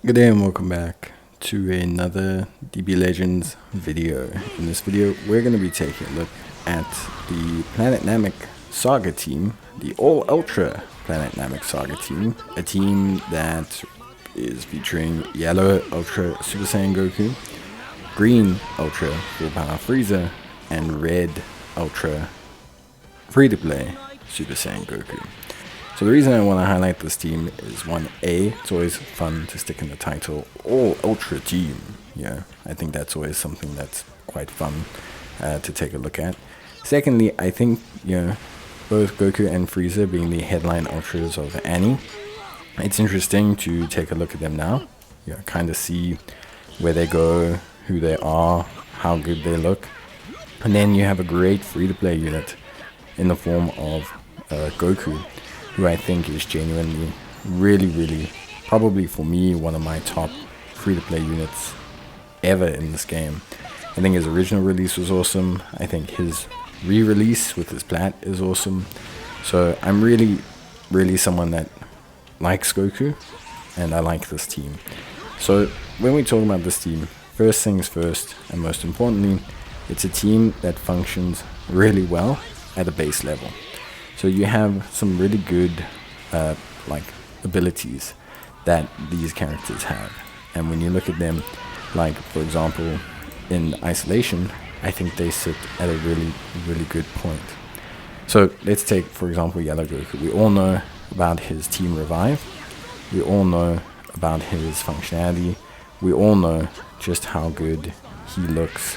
Good day and welcome back to another DB Legends video. In this video, we're going to be taking a look at the Planet Namek Saga team, the All Ultra Planet Namek Saga team, a team that is featuring Yellow Ultra Super Saiyan Goku, Green Ultra Full Power Frieza, and Red Ultra Free-to-Play Super Saiyan Goku. So the reason I want to highlight this team is 1A, it's always fun to stick in the title, All Ultra Team. Yeah, I think that's always something that's quite fun to take a look at. Secondly, I think, both Goku and Frieza being the headline Ultras of Annie, it's interesting to take a look at them now. Kind of see where they go, who they are, how good they look. And then you have a great free-to-play unit in the form of Goku, who I think is genuinely, really, probably for me, one of my top free-to-play units ever in this game. I think his original release was awesome. I think his re-release with his plat is awesome. So I'm really someone that likes Goku, and I like this team. So when we talk about this team, first things first, and most importantly, it's a team that functions really well at a base level. So you have some really good abilities that these characters have, and when you look at them, like for example in isolation, I think they sit at a really good point. So let's take for example Yellow Goku. We all know about his team revive, we all know about his functionality, we all know just how good he looks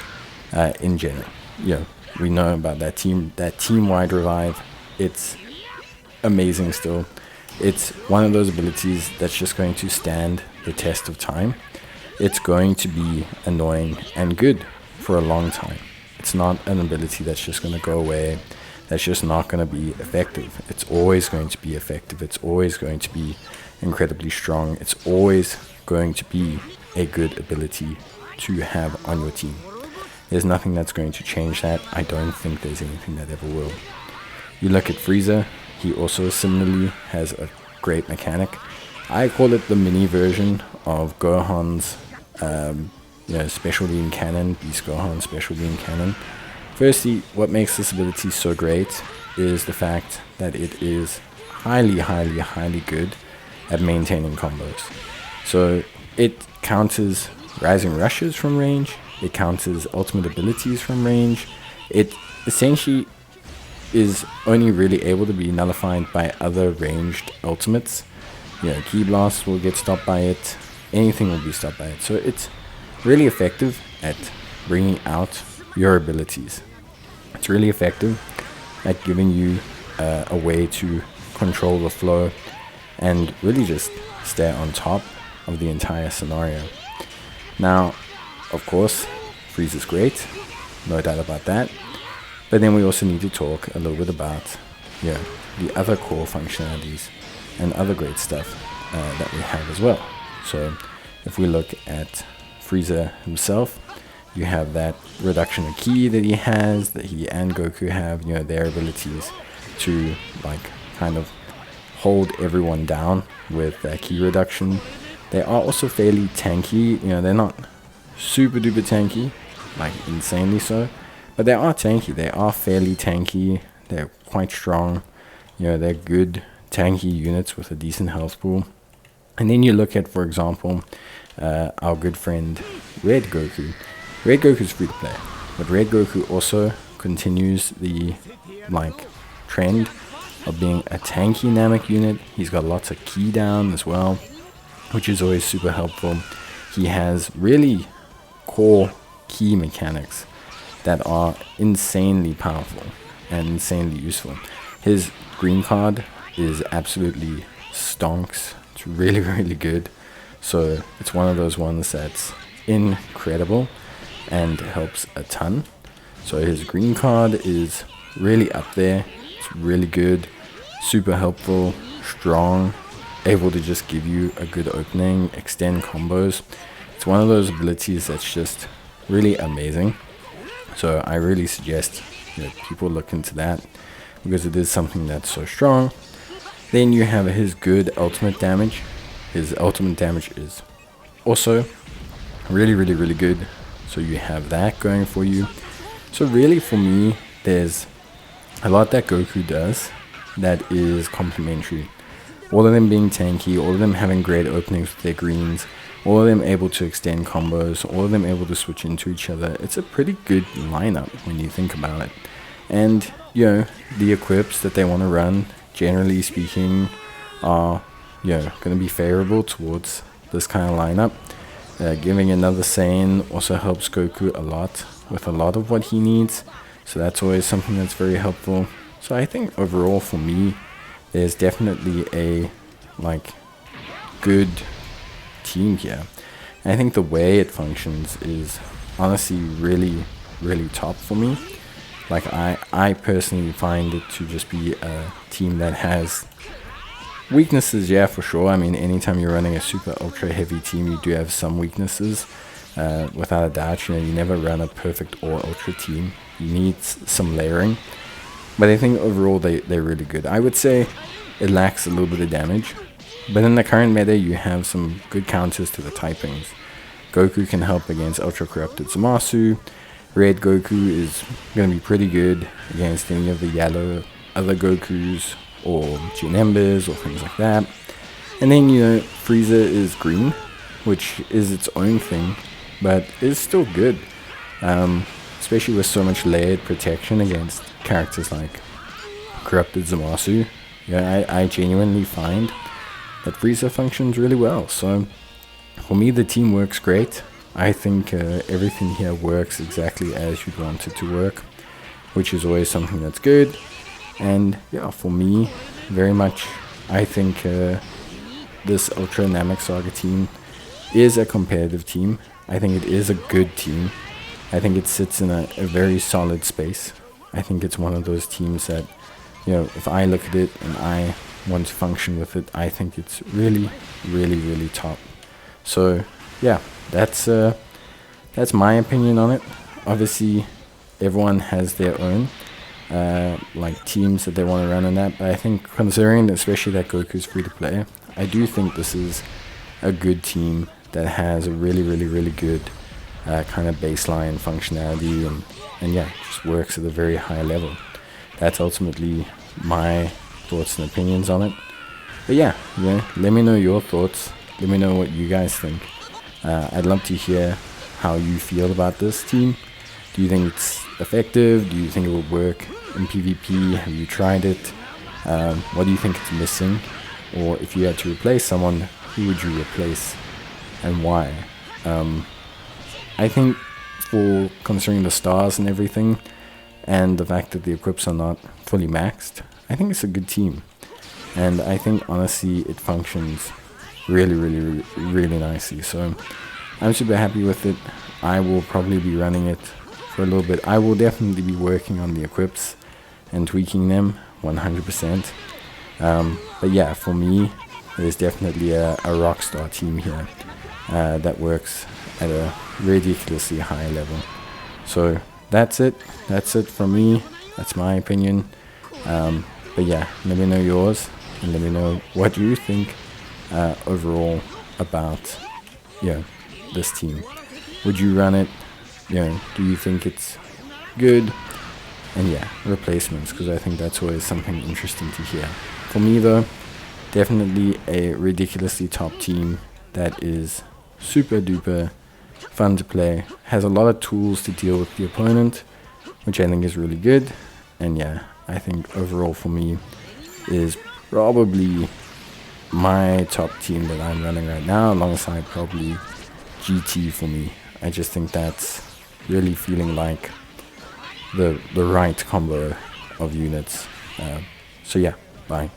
in general. We know about that team-wide revive. It's amazing still. It's one of those abilities that's just going to stand the test of time. It's going to be annoying and good for a long time. It's not an ability that's just going to go away, that's just not going to be effective. It's always going to be effective. It's always going to be incredibly strong. It's always going to be a good ability to have on your team. There's nothing that's going to change that. I don't think there's anything that ever will. You look at Frieza, he also similarly has a great mechanic. I call it the mini version of Gohan's Special Beam Cannon, Beast Gohan Special Beam Cannon. Firstly, what makes this ability so great is the fact that it is highly good at maintaining combos. So it counters rising rushes from range, it counters ultimate abilities from range, it essentially is only really able to be nullified by other ranged ultimates. Ki Blast will get stopped by it, anything will be stopped by it. So it's really effective at bringing out your abilities. It's really effective at giving you a way to control the flow and really just stay on top of the entire scenario. Now, of course, Frieza's great, no doubt about that. But then we also need to talk a little bit about the other core functionalities and other great stuff that we have as well. So if we look at Frieza himself, you have that reduction of ki that he has, that he and Goku have, their abilities to kind of hold everyone down with that ki reduction. They are also fairly tanky, they're not super duper tanky, insanely so. But they are tanky, they are fairly tanky, they're quite strong, they're good tanky units with a decent health pool. And then you look at, for example, our good friend Red Goku. Red Goku's free to play, but Red Goku also continues the trend of being a tanky Namek unit. He's got lots of ki down as well, which is always super helpful. He has really core ki mechanics that are insanely powerful and insanely useful. His green card is absolutely stonks. It's really good. So it's one of those ones that's incredible and helps a ton. So his green card is really up there. It's really good, super helpful, strong, able to just give you a good opening, extend combos. It's one of those abilities that's just really amazing. So I really suggest people look into that because it is something that's so strong. Then you have his good ultimate damage. His ultimate damage is also really good. So you have that going for you. So really for me, there's a lot that Goku does that is complementary. All of them being tanky, all of them having great openings with their greens, all of them able to extend combos, all of them able to switch into each other. It's a pretty good lineup when you think about it. And, you know, the equips that they want to run, generally speaking, are, you know, going to be favorable towards this kind of lineup. Giving another Saiyan also helps Goku a lot with a lot of what he needs. So that's always something that's very helpful. So I think overall for me, there's definitely a good team here. And I think the way it functions is honestly really top for me. Like I personally find it to just be a team that has weaknesses, yeah, for sure. I mean, anytime you're running a super ultra heavy team, you do have some weaknesses. Without a doubt, you know, you never run a perfect or ultra team. You need some layering. But I think overall they're really good. I would say it lacks a little bit of damage. But in the current meta, you have some good counters to the typings. Goku can help against Ultra Corrupted Zamasu. Red Goku is going to be pretty good against any of the yellow other Gokus or Genembers or things like that. And then, you know, Frieza is green, which is its own thing, but is still good. Especially with so much layered protection against characters like Corrupted Zamasu. Yeah, I genuinely find that Frieza functions really well. So for me, the team works great. I think everything here works exactly as you'd want it to work, which is always something that's good. And yeah, for me, very much, I think this Ultra Namek Saga team is a competitive team. I think it is a good team. I think it sits in a very solid space. I think it's one of those teams that, you know, if I look at it and I want to function with it, I think it's really top. So yeah, that's my opinion on it. Obviously, everyone has their own teams that they want to run in that, but I think considering especially that Goku's free to play, I do think this is a good team that has a really good kind of baseline functionality and yeah, just works at a very high level. That's ultimately my thoughts and opinions on it. But yeah, let me know your thoughts. Let me know what you guys think. I'd love to hear how you feel about this team. Do you think it's effective? Do you think it will work in PvP? Have you tried it? What do you think it's missing? Or if you had to replace someone, who would you replace and why? I think for considering the stars and everything, and the fact that the equips are not fully maxed, I think it's a good team. And I think honestly it functions really nicely. So I'm super happy with it. I will probably be running it for a little bit. I will definitely be working on the equips and tweaking them 100%. But yeah, for me, there's definitely a rockstar team here that works at a ridiculously high level. So that's it from me. That's my opinion. But yeah, let me know yours and let me know what you think overall about this team. Would you run it? Do you think it's good? And yeah, replacements, because I think that's always something interesting to hear. For me though, definitely a ridiculously top team that is super duper fun to play, has a lot of tools to deal with the opponent, which I think is really good. And yeah, I think overall for me is probably my top team that I'm running right now, alongside probably GT for me. I just think that's really feeling like the right combo of units. So yeah, bye.